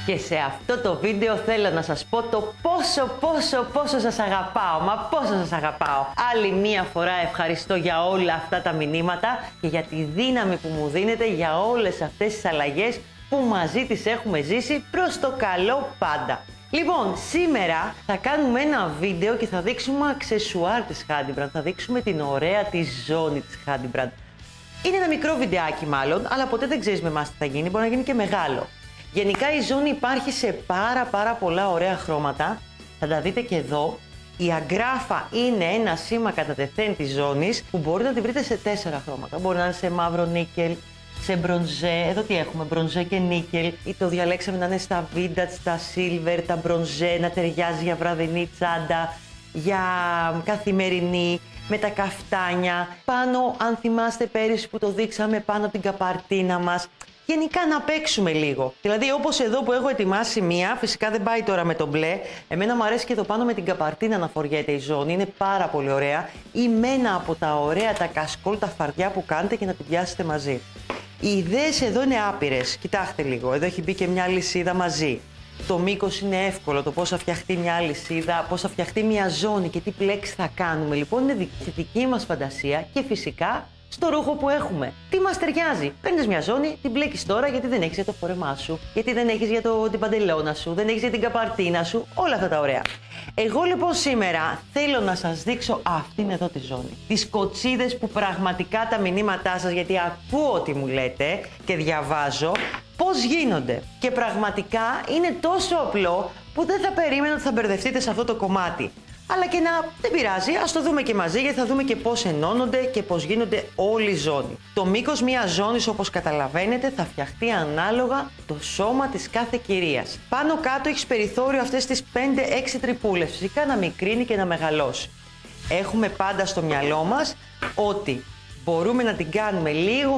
Και σε αυτό το βίντεο θέλω να σας πω το πόσο σας αγαπάω. Μα πόσο σας αγαπάω. Άλλη μία φορά ευχαριστώ για όλα αυτά τα μηνύματα και για τη δύναμη που μου δίνετε για όλες αυτές τις αλλαγές που μαζί τις έχουμε ζήσει προς το καλό πάντα. Λοιπόν, σήμερα θα κάνουμε ένα βίντεο και θα δείξουμε αξεσουάρ της Handybrand. Θα δείξουμε την ωραία τη ζώνη της Handybrand. Είναι ένα μικρό βιντεάκι μάλλον, αλλά ποτέ δεν ξέρεις με εμάς τι θα γίνει, μπορεί να γίνει και μεγάλο. Γενικά η ζώνη υπάρχει σε πάρα πολλά ωραία χρώματα. Θα τα δείτε και εδώ. Η αγκράφα είναι ένα σήμα κατά τεθέν της ζώνης που μπορείτε να τη βρείτε σε 4 χρώματα. Μπορεί να είναι σε μαύρο νίκελ, σε μπρονζέ, εδώ τι έχουμε, μπρονζέ και νίκελ. Ή το διαλέξαμε να είναι στα vintage, στα silver, τα μπρονζέ, να ταιριάζει για βραδινή τσάντα, για καθημερινή, με τα καφτάνια. Πάνω, αν θυμάστε πέρυσι που το δείξαμε, πάνω από την καπαρτίνα μας. Γενικά να παίξουμε λίγο. Δηλαδή, όπως εδώ που έχω ετοιμάσει μία, φυσικά δεν πάει τώρα με το μπλε. Εμένα μου αρέσει και εδώ πάνω με την καπαρτίνα να φοριέται η ζώνη. Είναι πάρα πολύ ωραία. Ή με ένα από τα ωραία τα κασκόλ, τα φαρδιά που κάνετε και να την πιάσετε μαζί. Οι ιδέες εδώ είναι άπειρες. Κοιτάξτε λίγο. Εδώ έχει μπει και μια λυσίδα μαζί. Το μήκος είναι εύκολο. Το πώς θα φτιαχτεί μια λυσίδα, πώς θα φτιαχτεί μια ζώνη και τι πλέξη θα κάνουμε. Λοιπόν, είναι δική μας φαντασία και φυσικά στο ρούχο που έχουμε. Τι μας ταιριάζει. Παίρνεις μια ζώνη, την μπλέκεις τώρα γιατί δεν έχεις για το φόρεμά σου, γιατί δεν έχεις για την παντελώνα σου, δεν έχεις για την καπαρτίνα σου, όλα αυτά τα ωραία. Εγώ λοιπόν σήμερα θέλω να σας δείξω αυτήν εδώ τη ζώνη. Τις κοτσίδες που πραγματικά τα μηνύματά σας, γιατί ακούω τι μου λέτε και διαβάζω, πώς γίνονται. Και πραγματικά είναι τόσο απλό που δεν θα περίμενα ότι θα μπερδευτείτε σε αυτό το κομμάτι. Αλλά και δεν πειράζει, ας το δούμε και μαζί γιατί θα δούμε και πώς ενώνονται και πώς γίνονται όλη η ζώνη. Το μήκος μιας ζώνης, όπως καταλαβαίνετε, θα φτιαχτεί ανάλογα το σώμα της κάθε κυρίας. Πάνω κάτω έχεις περιθώριο αυτές τις 5-6 τρυπούλες, φυσικά να μικρύνει και να μεγαλώσει. Έχουμε πάντα στο μυαλό μας ότι μπορούμε να την κάνουμε λίγο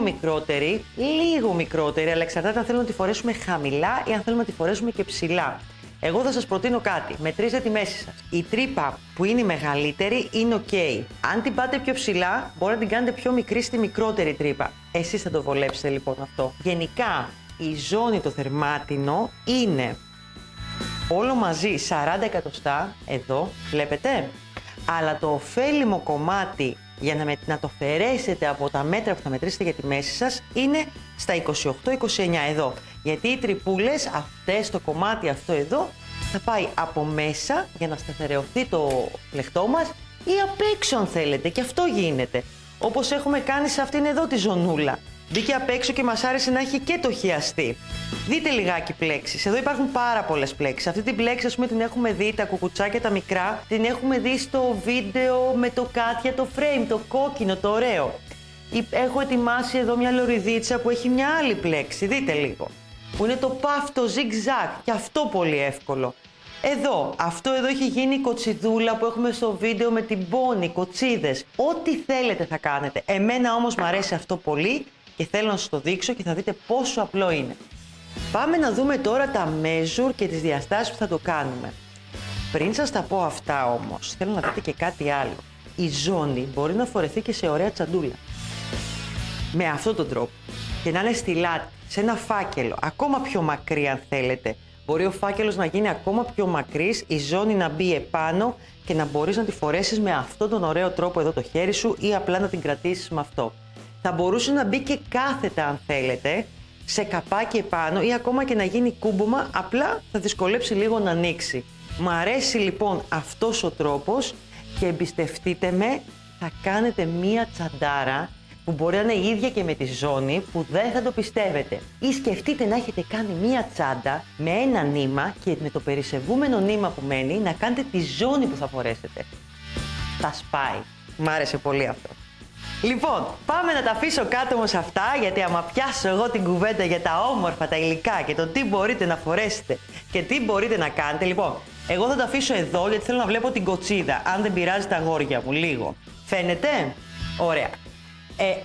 μικρότερη, αλλά εξαρτάται αν θέλουμε να τη φορέσουμε χαμηλά ή αν θέλουμε να τη φορέσουμε και ψηλά. Εγώ θα σας προτείνω κάτι. Μετρήστε τη μέση σας. Η τρύπα που είναι η μεγαλύτερη είναι ok. Αν την πάτε πιο ψηλά, μπορεί να την κάνετε πιο μικρή στη μικρότερη τρύπα. Εσείς θα το βολέψετε λοιπόν αυτό. Γενικά, η ζώνη το θερμάτινο είναι όλο μαζί 40 εκατοστά, εδώ, βλέπετε. Αλλά το ωφέλιμο κομμάτι για να το αφαιρέσετε από τα μέτρα που θα μετρήσετε για τη μέση σας είναι στα 28-29 εδώ. Γιατί οι τρυπούλες αυτές, το κομμάτι αυτό εδώ, θα πάει από μέσα για να σταθερεωθεί το πλεκτό μας ή απ' έξω αν θέλετε, και αυτό γίνεται. Όπως έχουμε κάνει σε αυτήν εδώ τη ζωνούλα. Μπήκε απ' έξω και μας άρεσε να έχει και το χιαστή. Δείτε λιγάκι πλέξεις. Εδώ υπάρχουν πάρα πολλές πλέξεις. Αυτή την πλέξη, ας πούμε, την έχουμε δει, τα κουκουτσάκια τα μικρά, την έχουμε δει στο βίντεο με το κάτια, το frame, το κόκκινο, το ωραίο. Έχω ετοιμάσει εδώ μια λωριδίτσα που έχει μια άλλη πλέξη. Δείτε λίγο. Που είναι το puff, το zigzag. Και αυτό πολύ εύκολο. Εδώ, αυτό εδώ έχει γίνει η κοτσιδούλα που έχουμε στο βίντεο με την πόνη, κοτσίδες. Ό,τι θέλετε θα κάνετε. Εμένα όμως μου αρέσει αυτό πολύ και θέλω να σας το δείξω και θα δείτε πόσο απλό είναι. Πάμε να δούμε τώρα τα measure και τις διαστάσεις που θα το κάνουμε. Πριν σας τα πω αυτά όμως, θέλω να δείτε και κάτι άλλο. Η ζώνη μπορεί να φορεθεί και σε ωραία τσαντούλα. Με αυτόν τον τρόπο. Και να είναι στη λάτη, σε ένα φάκελο, ακόμα πιο μακρύ αν θέλετε. Μπορεί ο φάκελος να γίνει ακόμα πιο μακρύς, η ζώνη να μπει επάνω και να μπορείς να τη φορέσεις με αυτόν τον ωραίο τρόπο εδώ το χέρι σου ή απλά να την κρατήσεις με αυτό. Θα μπορούσε να μπει και κάθετα αν θέλετε, σε καπάκι επάνω ή ακόμα και να γίνει κούμπομα, απλά θα δυσκολέψει λίγο να ανοίξει. Μ' αρέσει λοιπόν αυτός ο τρόπος και εμπιστευτείτε με, θα κάνετε μία τσαντάρα που μπορεί να είναι η ίδια και με τη ζώνη που δεν θα το πιστεύετε. Ή σκεφτείτε να έχετε κάνει μία τσάντα με ένα νήμα και με το περισεβούμενο νήμα που μένει να κάνετε τη ζώνη που θα φορέσετε. Θα σπάει. Μ' άρεσε πολύ αυτό. Λοιπόν, πάμε να τα αφήσω κάτω όμως αυτά, γιατί άμα πιάσω εγώ την κουβέντα για τα όμορφα, τα υλικά και το τι μπορείτε να φορέσετε και τι μπορείτε να κάνετε, λοιπόν, εγώ θα τα αφήσω εδώ γιατί θέλω να βλέπω την κοτσίδα, αν δεν πειράζει τα αγόρια μου, λίγο. Φαίνεται? Ωραία.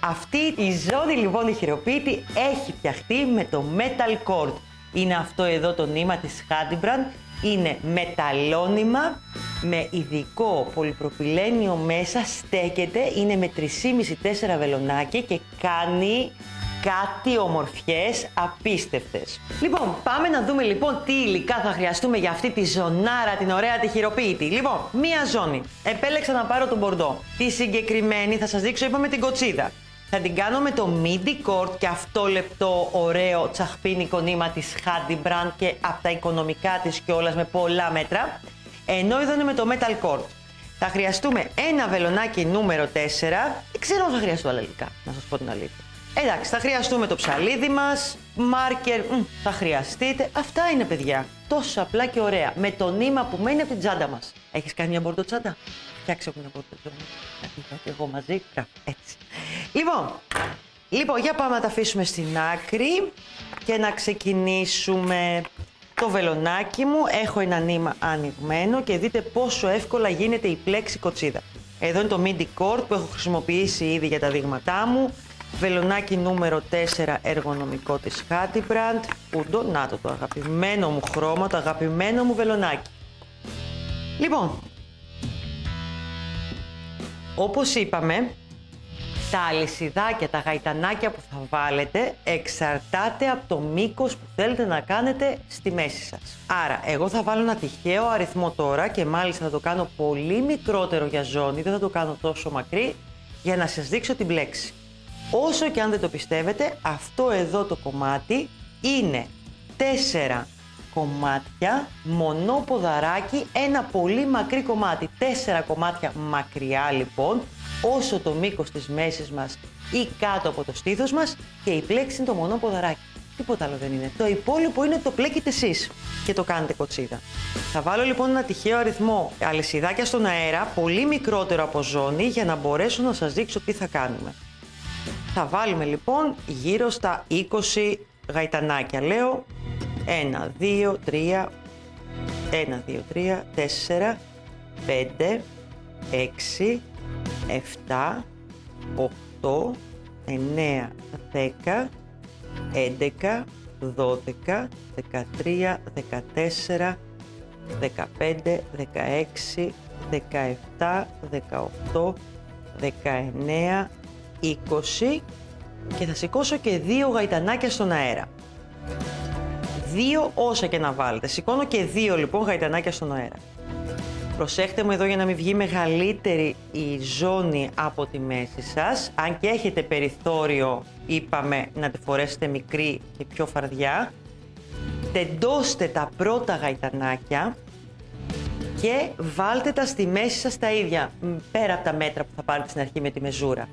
Αυτή η ζώνη λοιπόν η χειροποίητη έχει φτιαχτεί με το Metal Cord. Είναι αυτό εδώ το νήμα της Handybrand. Είναι μεταλλώνυμα με ειδικό πολυπροπυλένιο μέσα, στέκεται, είναι με 3,5-4 βελονάκι και κάνει κάτι ομορφιές απίστευτες. Λοιπόν, πάμε να δούμε λοιπόν τι υλικά θα χρειαστούμε για αυτή τη ζωνάρα, την ωραία τη χειροποίητη. Λοιπόν, μία ζώνη. Επέλεξα να πάρω τον μπορντό. Τη συγκεκριμένη θα σας δείξω, είπαμε, την κοτσίδα. Θα την κάνω με το midi cord και αυτό λεπτό, ωραίο, τσαχπίνικο νήμα της Hadi Brand και από τα οικονομικά της κιόλας με πολλά μέτρα. Ενώ εδώ είναι με το metal cord. Θα χρειαστούμε ένα βελονάκι νούμερο 4. Δεν ξέρω αν θα χρειαστώ άλλα υλικά, να σας πω την αλήθεια. Εντάξει, θα χρειαστούμε το ψαλίδι μας, μάρκερ, θα χρειαστείτε. Αυτά είναι, παιδιά. Τόσο απλά και ωραία. Με το νήμα που μένει από την τσάντα μας. Έχεις κάνει μια μπορντο τσάντα? Φτιάξε μια μπορντο τσάντα. Και εγώ μαζί. Έτσι. Λοιπόν, για πάμε να τα αφήσουμε στην άκρη και να ξεκινήσουμε. Το βελονάκι μου, έχω ένα νήμα ανοιγμένο και δείτε πόσο εύκολα γίνεται η πλέξη κοτσίδα. Εδώ είναι το midi cord που έχω χρησιμοποιήσει ήδη για τα δείγματά μου. Βελονάκι νούμερο 4 εργονομικό της Hadi Brand. Ούντο, να το αγαπημένο μου χρώμα, το αγαπημένο μου βελονάκι. Λοιπόν, όπως είπαμε, τα αλυσιδάκια, τα γαϊτανάκια που θα βάλετε εξαρτάται από το μήκος που θέλετε να κάνετε στη μέση σας. Άρα, εγώ θα βάλω ένα τυχαίο αριθμό τώρα και μάλιστα θα το κάνω πολύ μικρότερο για ζώνη, δεν θα το κάνω τόσο μακρύ, για να σας δείξω την πλέξη. Όσο και αν δεν το πιστεύετε, αυτό εδώ το κομμάτι είναι 4 κομμάτια, μονό ποδαράκι, ένα πολύ μακρύ κομμάτι. 4 κομμάτια μακριά λοιπόν, όσο το μήκος της μέσης μας ή κάτω από το στήθος μας, και η πλέξη είναι το μονό ποδαράκι. Τίποτα άλλο δεν είναι. Το υπόλοιπο είναι το πλέκετε εσείς και το κάνετε κοτσίδα. Θα βάλω λοιπόν ένα τυχαίο αριθμό αλυσιδάκια στον αέρα, πολύ μικρότερο από ζώνη, για να μπορέσω να σας δείξω τι θα κάνουμε. Θα βάλουμε λοιπόν γύρω στα 20 γαϊτανάκια. Λέω 1, 2, 3, 1, 2, 3, 4, 5, 6, 7, 8, 9, 10, 11, 12, 13, 14, 15, 16, 17, 18, 19, 20 και θα σηκώσω και 2 γαϊτανάκια στον αέρα. 2 όσα και να βάλετε. Σηκώνω και 2 λοιπόν γαϊτανάκια στον αέρα. Προσέχτε μου εδώ για να μην βγει μεγαλύτερη η ζώνη από τη μέση σας. Αν και έχετε περιθώριο, είπαμε, να τη φορέσετε μικρή και πιο φαρδιά. Τεντώστε τα πρώτα γαϊτανάκια και βάλτε τα στη μέση σας τα ίδια, πέρα από τα μέτρα που θα πάρετε στην αρχή με τη μεζούρα.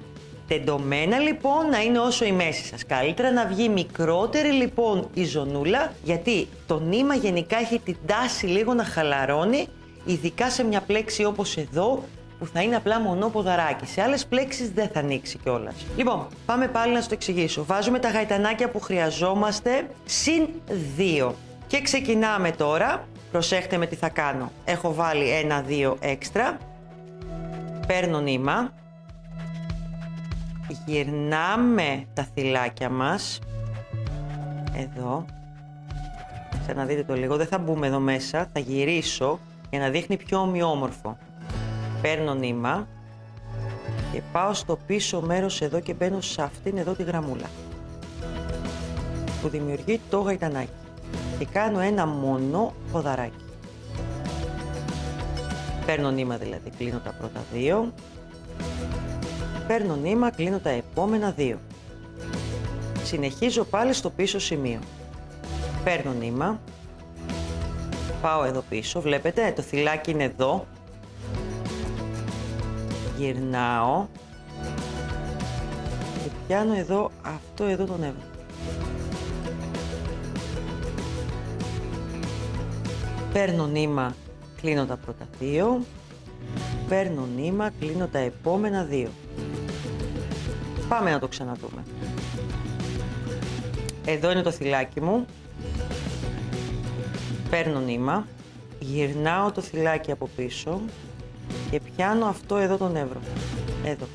Τεντωμένα λοιπόν να είναι όσο η μέση σας. Καλύτερα να βγει μικρότερη λοιπόν η ζωνούλα, γιατί το νήμα γενικά έχει την τάση λίγο να χαλαρώνει, ειδικά σε μια πλέξη όπως εδώ, που θα είναι απλά μονό ποδαράκι. Σε άλλες πλέξεις δεν θα ανοίξει κιόλας. Λοιπόν, πάμε πάλι να σας το εξηγήσω. Βάζουμε τα γαϊτανάκια που χρειαζόμαστε συν 2. Και ξεκινάμε τώρα. Προσέχτε με τι θα κάνω. Έχω βάλει 1-2 έξτρα. Παίρνω νήμα. Γυρνάμε τα θυλάκια μας. Εδώ. Ξαναδείτε το λίγο. Δεν θα μπούμε εδώ μέσα. Θα γυρίσω για να δείχνει πιο ομοιόμορφο. Παίρνω νήμα και πάω στο πίσω μέρος εδώ και μπαίνω σε αυτήν εδώ τη γραμμούλα που δημιουργεί το γαϊτανάκι και κάνω ένα μονό ποδαράκι. Παίρνω νήμα δηλαδή, κλείνω τα πρώτα 2. Παίρνω νήμα, κλείνω τα επόμενα 2. Συνεχίζω πάλι στο πίσω σημείο. Παίρνω νήμα. Πάω εδώ πίσω, βλέπετε το θυλάκι είναι εδώ. Γυρνάω και πιάνω εδώ αυτό εδώ το νεύρο. Παίρνω νήμα, κλείνω τα πρώτα 2. Παίρνω νήμα, κλείνω τα επόμενα 2. Πάμε να το ξαναδούμε. Εδώ είναι το θυλάκι μου. Παίρνω νήμα, γυρνάω το θυλάκι από πίσω και πιάνω αυτό εδώ το νεύρο. Εδώ.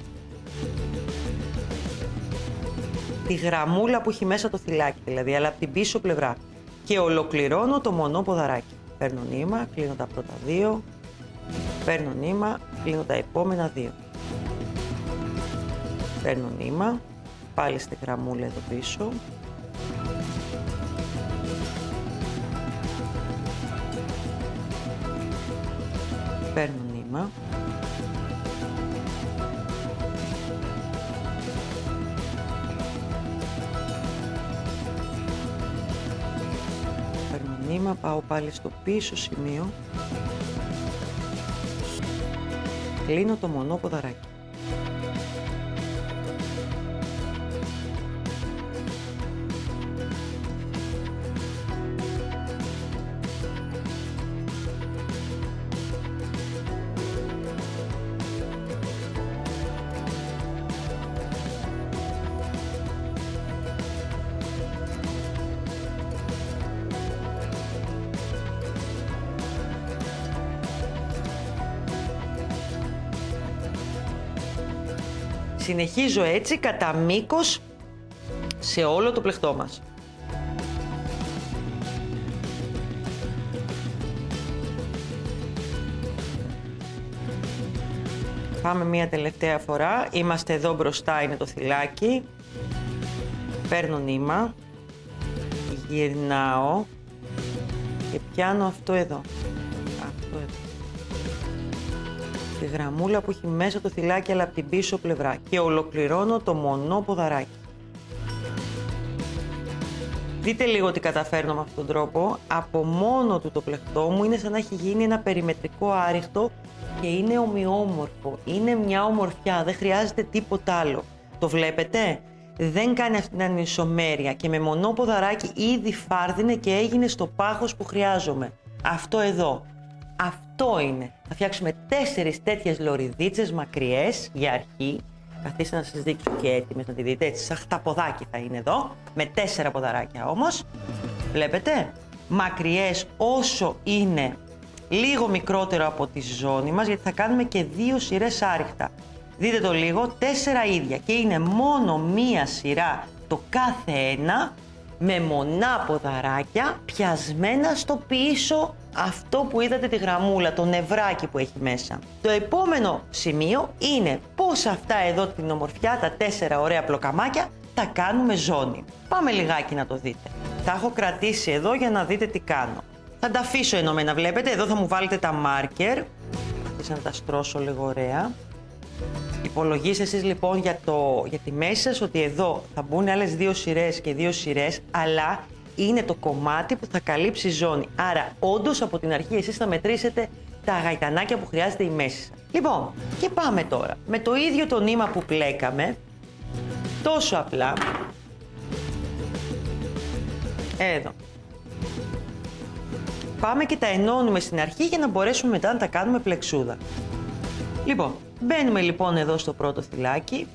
Τη γραμμούλα που έχει μέσα το θυλάκι δηλαδή, αλλά από την πίσω πλευρά. Και ολοκληρώνω το μονό ποδαράκι. Παίρνω νήμα, κλείνω τα πρώτα 2. Παίρνω νήμα, κλείνω τα επόμενα 2. Παίρνω νήμα, πάλι στη γραμμούλα εδώ πίσω. Παίρνω νήμα. Παίρνω νήμα, πάω πάλι στο πίσω σημείο. Κλείνω το μονό ποδαράκι. Συνεχίζω έτσι κατά μήκος σε όλο το πλεκτό μας. Πάμε μία τελευταία φορά. Είμαστε εδώ μπροστά, είναι το θυλάκι. Παίρνω νήμα. Γυρνάω. Και πιάνω αυτό εδώ. Αυτό εδώ. Τη γραμμούλα που έχει μέσα το θυλάκι, αλλά από την πίσω πλευρά. Και ολοκληρώνω το μονό ποδαράκι. Δείτε λίγο τι καταφέρνω με αυτόν τον τρόπο. Από μόνο του το πλεκτό μου είναι σαν να έχει γίνει ένα περιμετρικό άριχτο και είναι ομοιόμορφο. Είναι μια ομορφιά, δεν χρειάζεται τίποτα άλλο. Το βλέπετε? Δεν κάνει αυτή την ανισομέρεια και με μονό ποδαράκι ήδη φάρδινε και έγινε στο πάχος που χρειάζομαι. Αυτό εδώ. Αυτό είναι. Θα φτιάξουμε 4 τέτοιες λωριδίτσες μακριές για αρχή. Καθίστε να σας δείξω και έτοιμες να τη δείτε. Έτσι, σαν χταποδάκι θα είναι εδώ. Με 4 ποδαράκια όμως. Βλέπετε? Μακριές όσο είναι λίγο μικρότερο από τη ζώνη μας, γιατί θα κάνουμε και 2 σειρές άριχτα. Δείτε το λίγο, 4 ίδια. Και είναι μόνο μία σειρά το κάθε ένα, με μονά ποδαράκια πιασμένα στο πίσω, αυτό που είδατε τη γραμμούλα, το νευράκι που έχει μέσα. Το επόμενο σημείο είναι πώς αυτά εδώ την ομορφιά, τα 4 ωραία πλοκαμάκια, τα κάνουμε ζώνη. Πάμε λιγάκι να το δείτε. Τα έχω κρατήσει εδώ για να δείτε τι κάνω. Θα τα αφήσω ενωμένα, βλέπετε, εδώ θα μου βάλετε τα μάρκερ. Αφήστε να τα στρώσω λίγο ωραία. Υπολογίστε εσείς λοιπόν για τη μέση σας ότι εδώ θα μπουν άλλες 2 σειρές και 2 σειρές, αλλά είναι το κομμάτι που θα καλύψει ζώνη. Άρα, όντως από την αρχή εσείς θα μετρήσετε τα γαϊτανάκια που χρειάζεται η μέση σας. Λοιπόν, και πάμε τώρα. Με το ίδιο το νήμα που πλέκαμε, τόσο απλά, εδώ. Πάμε και τα ενώνουμε στην αρχή για να μπορέσουμε μετά να τα κάνουμε πλεξούδα. Λοιπόν, μπαίνουμε λοιπόν εδώ στο πρώτο θυλάκι.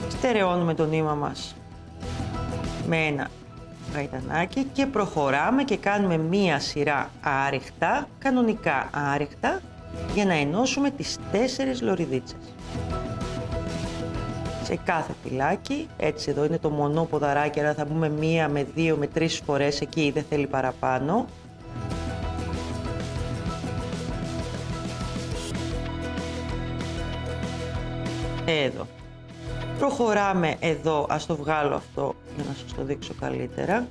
Στερεώνουμε το νήμα μας με ένα γαϊτανάκι και προχωράμε και κάνουμε μία σειρά άριχτα, κανονικά άριχτα, για να ενώσουμε τις 4 λωριδίτσες. Σε κάθε φυλάκι, έτσι εδώ είναι το μονό ποδαράκι, άρα θα μπούμε 1 με 2 με 3 φορές, εκεί δεν θέλει παραπάνω. Εδώ. Προχωράμε εδώ, ας το βγάλω αυτό για να σας το δείξω καλύτερα.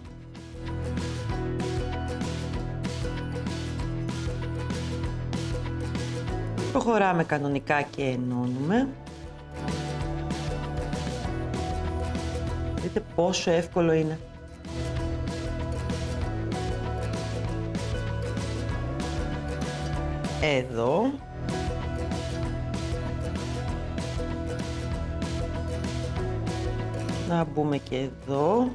Προχωράμε κανονικά και ενώνουμε. Δείτε πόσο εύκολο είναι. Εδώ. Να μπούμε και εδώ.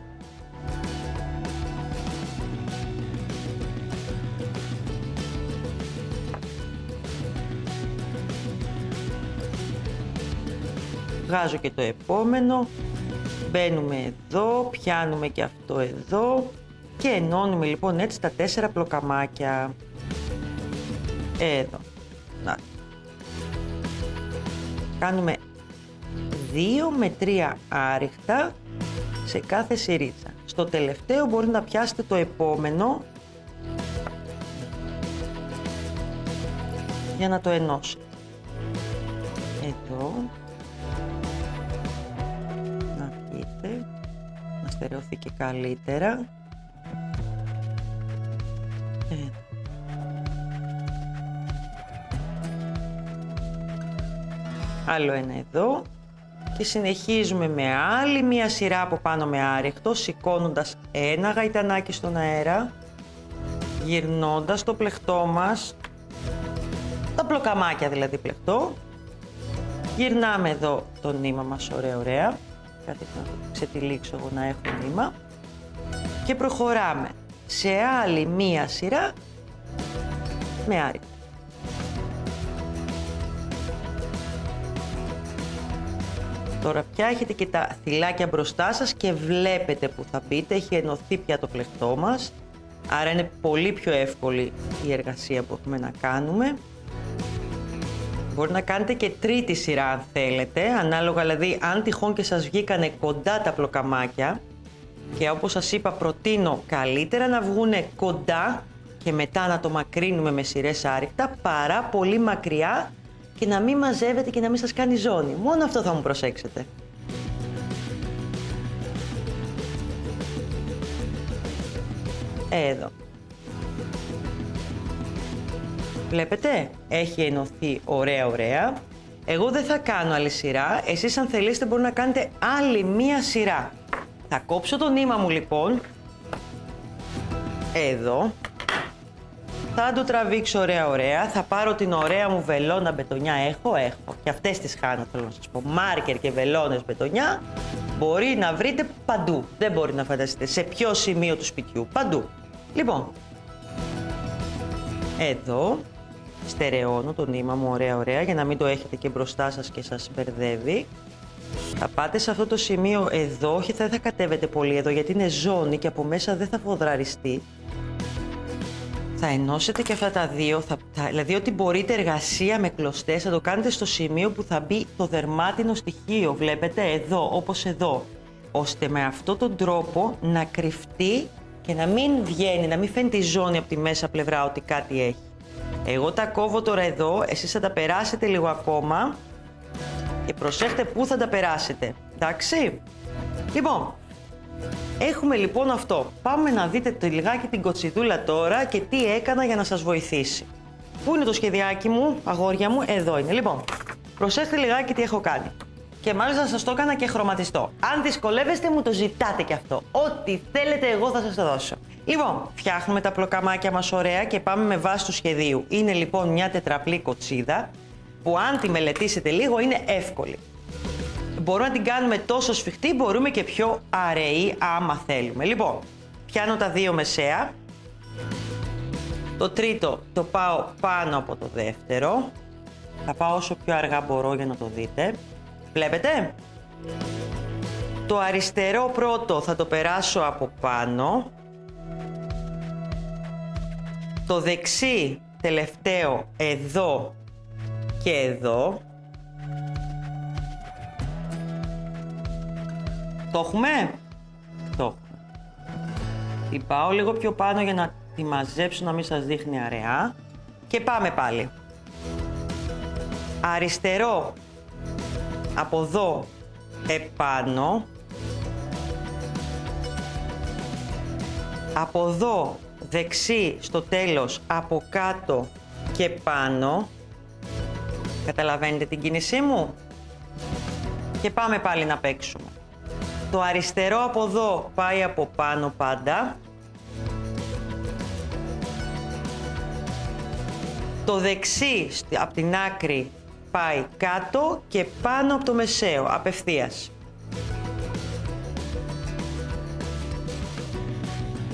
Βγάζω και το επόμενο. Μπαίνουμε εδώ, πιάνουμε και αυτό εδώ και ενώνουμε λοιπόν έτσι τα 4 πλοκαμάκια. Εδώ. Να. Κάνουμε 2 με 3 άριχτα σε κάθε σειρίτσα. Στο τελευταίο μπορείτε να πιάσετε το επόμενο για να το ενώσετε. Εδώ. Να βγείτε. Να στερεωθεί και καλύτερα. Άλλο ένα εδώ. Και συνεχίζουμε με άλλη μία σειρά από πάνω με άρρηκτο, σηκώνοντας ένα γαϊτανάκι στον αέρα, γυρνώντας το πλεκτό μας, τα πλοκαμάκια δηλαδή πλεκτό. Γυρνάμε εδώ το νήμα μας, ωραία. Κάτι να το ξετυλίξω εγώ να έχω νήμα. Και προχωράμε σε άλλη μία σειρά με άρρηκτο. Τώρα πια έχετε και τα θυλάκια μπροστά σας και βλέπετε που θα μπείτε, έχει ενωθεί πια το πλεκτό μας, άρα είναι πολύ πιο εύκολη η εργασία που έχουμε να κάνουμε. Μπορεί να κάνετε και τρίτη σειρά αν θέλετε, ανάλογα δηλαδή αν τυχόν και σας βγήκανε κοντά τα πλοκαμάκια, και όπως σας είπα προτείνω καλύτερα να βγούνε κοντά και μετά να το μακρύνουμε με σειρές άρρηκτα, παρά πολύ μακριά και να μην μαζεύετε και να μην σας κάνει ζώνη. Μόνο αυτό θα μου προσέξετε. Εδώ. Βλέπετε, έχει ενωθεί ωραία. Εγώ δεν θα κάνω άλλη σειρά. Εσείς αν θελήσετε μπορείτε να κάνετε άλλη μία σειρά. Θα κόψω το νήμα μου λοιπόν. Εδώ. Θα το τραβήξω ωραία. Θα πάρω την ωραία μου βελόνα μπετονιά. Έχω. Και αυτές τις χάνω, θέλω να σας πω. Μάρκερ και βελόνες μπετονιά μπορεί να βρείτε παντού. Δεν μπορεί να φανταστείτε σε ποιο σημείο του σπιτιού. Παντού. Λοιπόν, εδώ στερεώνω το νήμα μου ωραία για να μην το έχετε και μπροστά σας και σας μπερδεύει. Θα πάτε σε αυτό το σημείο εδώ, όχι δεν θα κατέβετε πολύ εδώ γιατί είναι ζώνη και από μέσα δεν θα φοδραριστεί. Θα ενώσετε και αυτά τα δύο, δηλαδή ότι μπορείτε εργασία με κλωστές θα το κάνετε στο σημείο που θα μπει το δερμάτινο στοιχείο, βλέπετε εδώ, όπως εδώ, ώστε με αυτόν τον τρόπο να κρυφτεί και να μην βγαίνει, να μην φαίνεται η ζώνη από τη μέσα πλευρά ότι κάτι έχει. Εγώ τα κόβω τώρα εδώ, εσείς θα τα περάσετε λίγο ακόμα και προσέχτε πού θα τα περάσετε, εντάξει. Λοιπόν, έχουμε λοιπόν αυτό. Πάμε να δείτε το λιγάκι την κοτσιδούλα τώρα και τι έκανα για να σας βοηθήσει. Πού είναι το σχεδιάκι μου, αγόρια μου, εδώ είναι. Λοιπόν, προσέχτε λιγάκι τι έχω κάνει. Και μάλιστα σας το έκανα και χρωματιστό. Αν δυσκολεύεστε μου το ζητάτε και αυτό. Ό,τι θέλετε εγώ θα σας το δώσω. Λοιπόν, φτιάχνουμε τα πλοκαμάκια μας ωραία και πάμε με βάση του σχεδίου. Είναι λοιπόν μια τετραπλή κοτσίδα που αν τη μελετήσετε λίγο είναι εύκολη. Μπορούμε να την κάνουμε τόσο σφιχτή, μπορούμε και πιο αραιή άμα θέλουμε. Λοιπόν, πιάνω τα δύο μεσαία. Το τρίτο το πάω πάνω από το δεύτερο. Θα πάω όσο πιο αργά μπορώ για να το δείτε. Βλέπετε? Το αριστερό πρώτο θα το περάσω από πάνω. Το δεξί τελευταίο εδώ και εδώ. Το έχουμε? Το έχουμε. Την πάω λίγο πιο πάνω για να τη μαζέψω να μην σας δείχνει αραιά. Και πάμε πάλι. Αριστερό από εδώ επάνω. Από εδώ δεξί στο τέλος από κάτω και πάνω. Καταλαβαίνετε την κίνησή μου? Και πάμε πάλι να παίξουμε. Το αριστερό από εδώ πάει από πάνω πάντα. Το δεξί από την άκρη πάει κάτω και πάνω από το μεσαίο, απευθείας.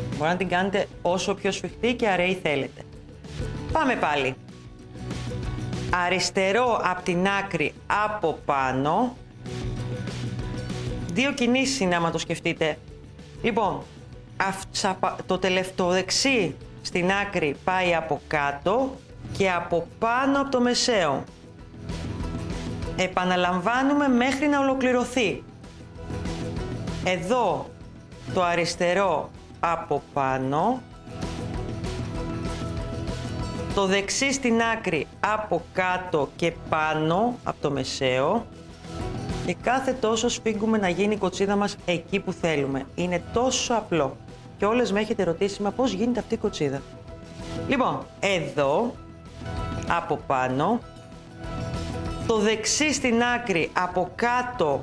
Μπορείτε να την κάνετε όσο πιο σφιχτή και αραιή θέλετε. Πάμε πάλι. Αριστερό από την άκρη από πάνω. Δύο κινήσεις είναι άμα το σκεφτείτε. Λοιπόν, το δεξί στην άκρη πάει από κάτω και από πάνω από το μεσαίο. Επαναλαμβάνουμε μέχρι να ολοκληρωθεί. Εδώ το αριστερό από πάνω. Το δεξί στην άκρη από κάτω και πάνω από το μεσαίο. Και κάθε τόσο σφίγγουμε να γίνει η κοτσίδα μας εκεί που θέλουμε. Είναι τόσο απλό. Και όλες με έχετε ρωτήσει, μα πώς γίνεται αυτή η κοτσίδα. Λοιπόν, εδώ, από πάνω, το δεξί στην άκρη από κάτω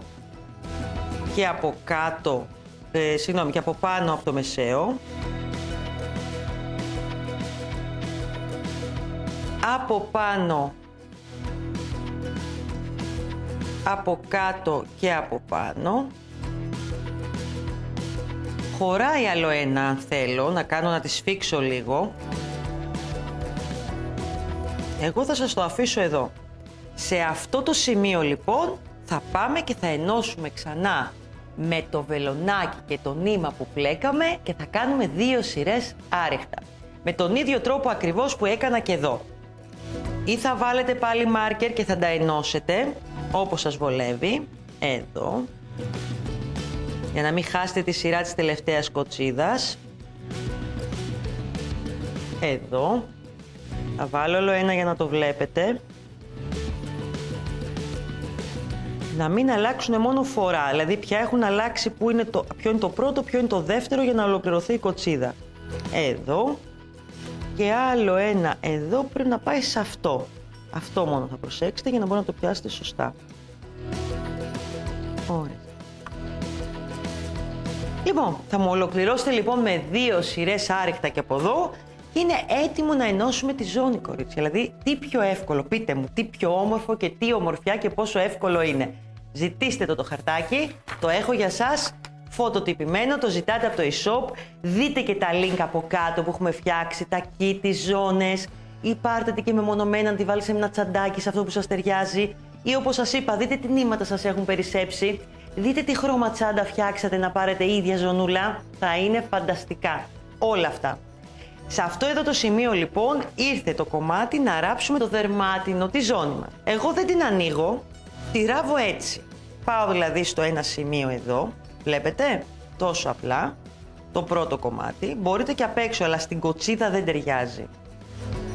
και από κάτω, και από πάνω από το μεσαίο. Από πάνω, από κάτω και από πάνω. Χωράει άλλο ένα αν θέλω, να κάνω να τη σφίξω λίγο. Εγώ θα σας το αφήσω εδώ. Σε αυτό το σημείο λοιπόν θα πάμε και θα ενώσουμε ξανά με το βελονάκι και το νήμα που πλέκαμε και θα κάνουμε 2 σειρές άριχτα. Με τον ίδιο τρόπο ακριβώς που έκανα και εδώ. Ή θα βάλετε πάλι μάρκερ και θα τα ενώσετε όπως σας βολεύει, εδώ, για να μην χάσετε τη σειρά της τελευταίας κοτσίδας. Εδώ. Θα βάλω όλο ένα για να το βλέπετε. Να μην αλλάξουν μόνο φορά, δηλαδή πια έχουν αλλάξει ποιο είναι το πρώτο, ποιο είναι το δεύτερο για να ολοκληρωθεί η κοτσίδα. Εδώ. Και άλλο ένα εδώ πρέπει να πάει σε αυτό. Αυτό μόνο θα προσέξετε για να μπορείτε να το πιάσετε σωστά. Ωραία. Λοιπόν, θα μου ολοκληρώσετε λοιπόν με 2 σειρές άριχτα και από εδώ και είναι έτοιμο να ενώσουμε τη ζώνη, κορίτσια. Δηλαδή, τι πιο εύκολο, πείτε μου, τι πιο όμορφο και τι ομορφιά και πόσο εύκολο είναι. Ζητήστε το χαρτάκι, το έχω για σας. Φωτοτυπημένο, το ζητάτε από το e-shop, δείτε και τα link από κάτω που έχουμε φτιάξει, τα kit, τις ζώνες, ή πάρτε τη και μεμονωμένα να τη βάλετε σε ένα τσαντάκι σε αυτό που σας ταιριάζει, ή όπως σας είπα, δείτε τι νήματα σας έχουν περισσέψει, δείτε τι χρώμα τσάντα φτιάξατε να πάρετε η ίδια ζωνούλα, θα είναι φανταστικά όλα αυτά. Σε αυτό εδώ το σημείο λοιπόν ήρθε το κομμάτι να ράψουμε το δερμάτινο, τη ζώνη μας. Εγώ δεν την ανοίγω, τη ράβω έτσι. Πάω δηλαδή στο ένα σημείο εδώ. Βλέπετε, τόσο απλά, το πρώτο κομμάτι. Μπορείτε και απ' έξω, αλλά στην κοτσίδα δεν ταιριάζει,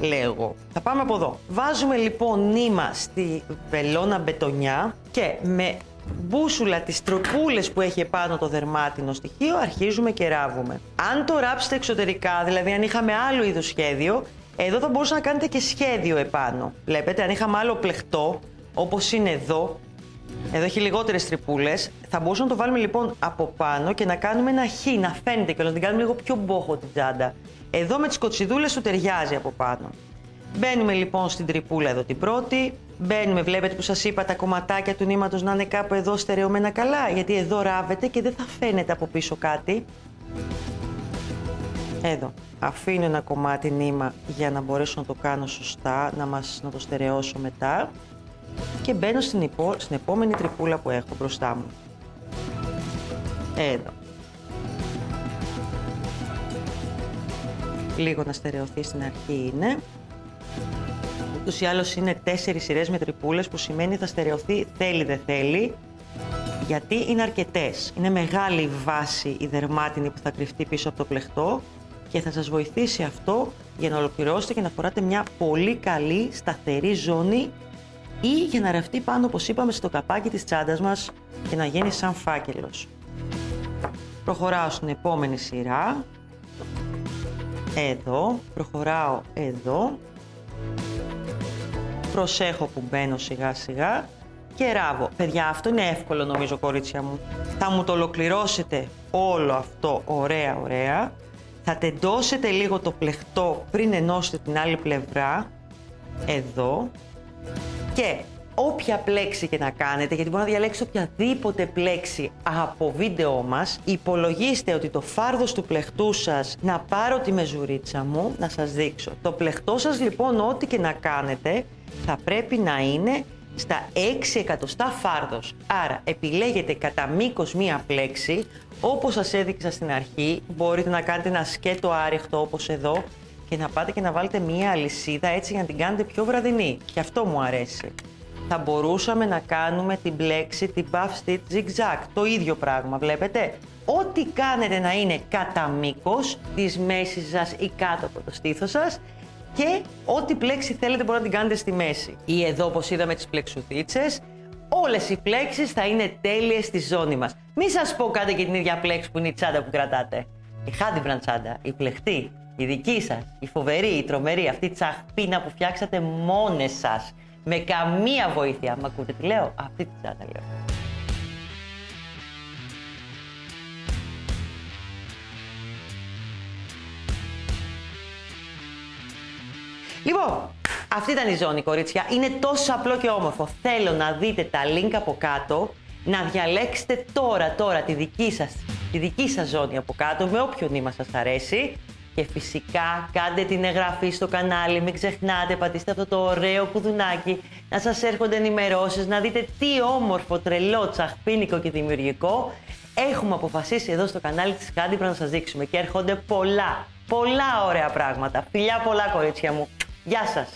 λέω εγώ. Θα πάμε από εδώ. Βάζουμε λοιπόν νήμα στη βελόνα μπετονιά και με μπούσουλα τις τροπούλες που έχει επάνω το δερμάτινο στοιχείο αρχίζουμε και ράβουμε. Αν το ράψετε εξωτερικά, δηλαδή αν είχαμε άλλο είδους σχέδιο, εδώ θα μπορούσατε να κάνετε και σχέδιο επάνω. Βλέπετε, αν είχαμε άλλο πλεχτό, όπως είναι εδώ, εδώ έχει λιγότερες τρυπούλες. Θα μπορούσαμε να το βάλουμε λοιπόν από πάνω και να κάνουμε ένα χ, να φαίνεται και να την κάνουμε λίγο πιο μπόχο την τσάντα. Εδώ με τις κοτσιδούλες του ταιριάζει από πάνω. Μπαίνουμε λοιπόν στην τρυπούλα εδώ την πρώτη. Μπαίνουμε, βλέπετε που σας είπα τα κομματάκια του νήματος να είναι κάπου εδώ στερεωμένα καλά, γιατί εδώ ράβεται και δεν θα φαίνεται από πίσω κάτι. Εδώ. Αφήνω ένα κομμάτι νήμα για να μπορέσω να το κάνω σωστά, να το στερεώσω μετά. Και μπαίνω στην επόμενη τρυπούλα που έχω μπροστά μου. Εδώ. Λίγο να στερεωθεί στην αρχή είναι. Ούτως ή άλλως είναι 4 σειρές με τρυπούλες, που σημαίνει θα στερεωθεί θέλει δεν θέλει, γιατί είναι αρκετές. Είναι μεγάλη η βάση η δερμάτινη που θα κρυφτεί πίσω από το πλεχτό και θα σας βοηθήσει αυτό για να ολοκληρώσετε και να φοράτε μια πολύ καλή σταθερή ζώνη ή για να ραφτεί πάνω, όπως είπαμε, στο καπάκι της τσάντας μας και να γίνει σαν φάκελος. Προχωράω στην επόμενη σειρά. Εδώ. Προχωράω εδώ. Προσέχω που μπαίνω σιγά σιγά και ράβω. Παιδιά, αυτό είναι εύκολο νομίζω, κορίτσια μου. Θα μου το ολοκληρώσετε όλο αυτό ωραία ωραία. Θα τεντώσετε λίγο το πλεχτό πριν ενώσετε την άλλη πλευρά. Εδώ. Και όποια πλέξη και να κάνετε, γιατί μπορείτε να διαλέξετε οποιαδήποτε πλέξη από βίντεό μας, υπολογίστε ότι το φάρδος του πλεχτού σας, να πάρω τη μεζουρίτσα μου, να σας δείξω. Το πλεχτό σας λοιπόν, ό,τι και να κάνετε, θα πρέπει να είναι στα 6 εκατοστά φάρδος. Άρα επιλέγετε κατά μήκος μία πλέξη, όπως σας έδειξα στην αρχή. Μπορείτε να κάνετε ένα σκέτο άριχτο όπως εδώ και να πάτε και να βάλετε μία αλυσίδα έτσι για να την κάνετε πιο βραδινή. Και αυτό μου αρέσει. Θα μπορούσαμε να κάνουμε την πλέξη, την puff stitch zigzag. Το ίδιο πράγμα, βλέπετε. Ό,τι κάνετε να είναι κατά μήκος της μέσης σας ή κάτω από το στήθος σας και ό,τι πλέξη θέλετε μπορείτε να την κάνετε στη μέση. Ή εδώ, όπως είδαμε, τις πλεξουθίτσες. Όλες οι πλέξεις θα είναι τέλειες στη ζώνη μας. Μη σας πω κάντε και την ίδια πλέξη που είναι η τσάντα που κρατάτε. Η Hadibran τσάντα, η πλεχτή, η δική σας, η φοβερή, η τρομερή, αυτή η τσαχπίνα που φτιάξατε μόνες σας. Με καμία βοήθεια. Μ' ακούτε τι λέω? Αυτή τη τσάντα λέω. Λοιπόν, αυτή ήταν η ζώνη, κορίτσια. Είναι τόσο απλό και όμορφο. Θέλω να δείτε τα link από κάτω, να διαλέξετε τώρα τη δική σας ζώνη από κάτω, με όποιο νήμα σας αρέσει. Και φυσικά κάντε την εγγραφή στο κανάλι, μην ξεχνάτε, πατήστε αυτό το ωραίο κουδουνάκι, να σας έρχονται ενημερώσεις, να δείτε τι όμορφο, τρελό, τσαχπίνικο και δημιουργικό έχουμε αποφασίσει εδώ στο κανάλι της Hadibran να σας δείξουμε. Και έρχονται πολλά ωραία πράγματα. Φιλιά πολλά, κορίτσια μου. Γεια σας!